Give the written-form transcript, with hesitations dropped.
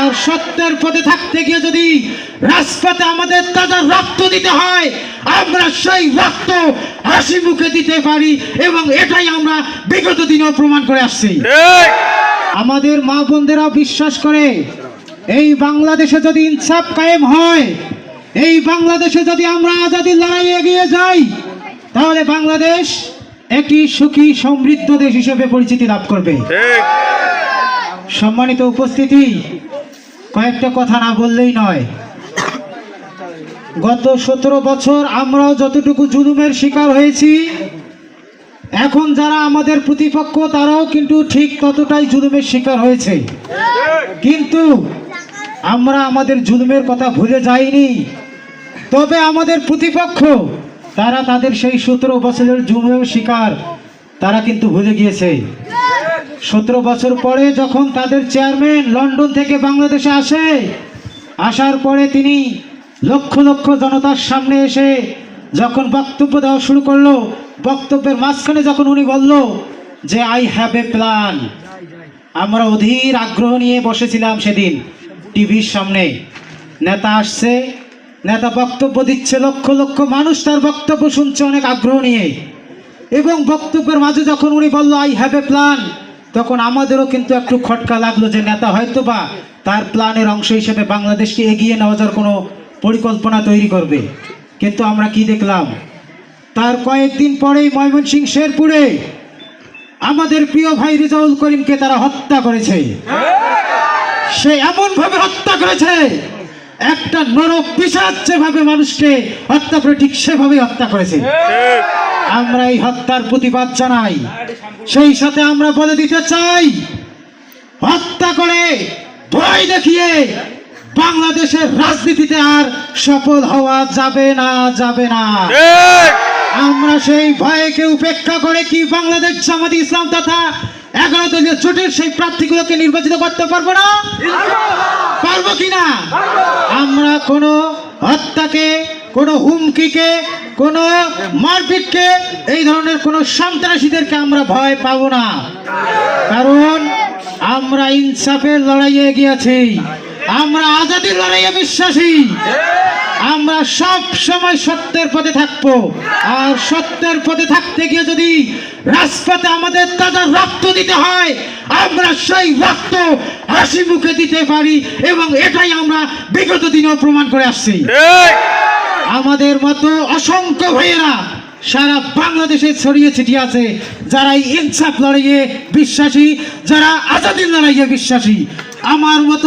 আর সত্যের পথে থাকতে গিয়ে যদি রাজপথে আমাদের তাজা রক্ত দিতে হয়, আমরা সেই রক্ত হাসি মুখে দিতে পারি এবং এটাই আমরা বিগত দিনেও প্রমাণ করে আসছি। আমাদের মা বোনদেরা বিশ্বাস করে এই বাংলাদেশে যদি ইনসাফ কায়েম হয়, এই বাংলাদেশে যদি আমরা আজাদির লড়াইয়ে এগিয়ে যাই, তাহলে বাংলাদেশ একটি সুখী সমৃদ্ধ দেশ হিসেবে পরিচিতি লাভ করবে। সম্মানিত উপস্থিতি, কয়েকটা কথা না বললেই নয়। গত 17 বছর আমরাও যতটুকু জুলুমের শিকার হয়েছি, এখন যারা আমাদের প্রতিপক্ষ তারাও কিন্তু ঠিক ততটাই জুলুমের শিকার হয়েছে। কিন্তু আমরা আমাদের জুলুমের কথা ভুলে যাইনি। তবে আমাদের প্রতিপক্ষ তারা তাদের সেই 17 বছরের জুলুমের শিকার তারা কিন্তু ভুলে গিয়েছে। 17 বছর পরে যখন তাদের চেয়ারম্যান লন্ডন থেকে বাংলাদেশে আসার পরে তিনি লক্ষ লক্ষ জনতার সামনে এসে যখন বক্তব্য দেওয়া শুরু করলো, বক্তব্যের মাঝখানে যখন উনি বলল যে আই হ্যাভ এ প্ল্যান, আমরা অধীর আগ্রহ নিয়ে বসেছিলাম সেদিন টিভির সামনে। নেতা আসছে, নেতা বক্তব্য দিচ্ছে, লক্ষ লক্ষ মানুষ তার বক্তব্য শুনছে অনেক আগ্রহ নিয়ে। এবং বক্তব্যের মাঝে যখন উনি বলল আই হ্যাভ এ প্ল্যান, তখন আমাদেরও কিন্তু একটু খটকা লাগলো যে নেতা হয়তো বা তার প্ল্যানের অংশ হিসেবে বাংলাদেশকে এগিয়ে নেওয়া যাওয়ার কোনো পরিকল্পনা তৈরি করবে। কিন্তু আমরা কি দেখলাম, তার কয়েকদিন পরেই ময়মনসিংহ শেরপুরে আমাদের প্রিয় ভাই রেজাউল করিমকে তারা হত্যা করেছে। সে এমন ভাবে হত্যা করেছে, একটা নরক পিশাচ যেভাবে মানুষকে হত্যা করে ঠিক সেভাবে হত্যা করেছে। আমরা এই হত্যার প্রতিবাদ জানাই। সেই সাথে আমরা বলে দিতে চাই, হত্যা করে ভয় দেখিয়ে বাংলাদেশের রাজনীতিতে আর সফল হওয়া যাবে না, যাবে না। আমরা সেই ভয়কে উপেক্ষা করে কি বাংলাদেশ জামাত ইসলাম তথা 11 দলীয় জোটের সেই প্রার্থীগুলোকে নির্বাচিত করতে পারবো না? পারবো কিনা? আমরা কোনো হত্যাকে, কোনো হুমকিকে, কোনো মারপিটকে, এই ধরনের কোনো সন্ত্রাসীদেরকে আমরা ভয় পাবো না। কারণ আমরা ইনসাফের লড়াইয়ে এগিয়েছি, আমরা আজাদির লড়াইয়ে বিশ্বাসী। আমরা সব সময় সত্যের পথে থাকবো। আর সত্যের পথে থাকতে গিয়ে যদি রাজপথে আমাদের তাজা রক্ত দিতে হয়, আমরা সেই রক্ত হাসি মুখে দিতে পারি এবং এটাই আমরা বিগত দিনেও প্রমাণ করে আসছি। আমাদের মতো অসংখ্য ভাইয়েরা সারা বাংলাদেশে ছড়িয়ে ছিটিয়ে আছে, যারা এই ইনসাফ লড়াইয়ে বিশ্বাসী, যারা আজাদির লড়াইয়ে বিশ্বাসী। আমার মতো